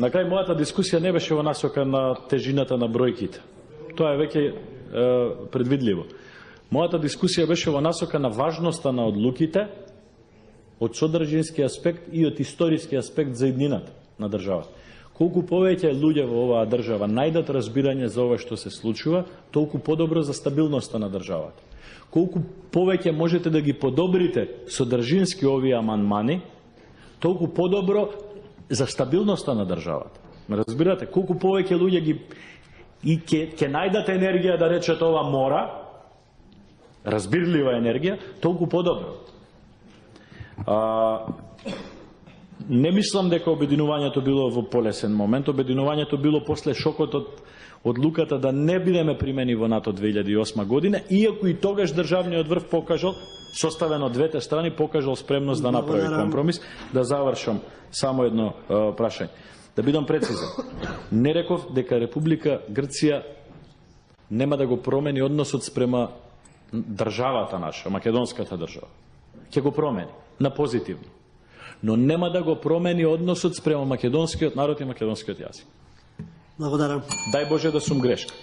На крај мојата дискусија не беше во насока на тежината на бројките. Тоа е веќе предвидливо. Мојата дискусија беше во насока на важноста на одлуките од содржински аспект и од историски аспект за иднината на државата. Колку повеќе луѓе во оваа држава најдат разбирање за ова што се случува, толку подобро за стабилноста на државата. Колку повеќе можете да ги подобрите содржински овие амандмани, толку подобро за стабилноста на државата. Разбирате, колку повеќе луѓе ги и ќе најдат енергија да речат ова мора, разбирлива енергија, толку подобро. Не мислам дека обединувањето било во полесен момент. Обединувањето било после шокот од одлуката да не бидеме примени во НАТО 2008 година, иако и тогаш државниот врв покажал, составен од двете страни, покажал спремност да направи компромис. Да завршам само едно прашање. Да бидам прецизен. Не реков дека Република Грција нема да го промени односот спрема државата наша, македонската држава. Ќе го промени на позитивно. Но нема да го промени односот спрема македонскиот народ и македонскиот јазик. Благодарам. Дај Боже да сум грешка.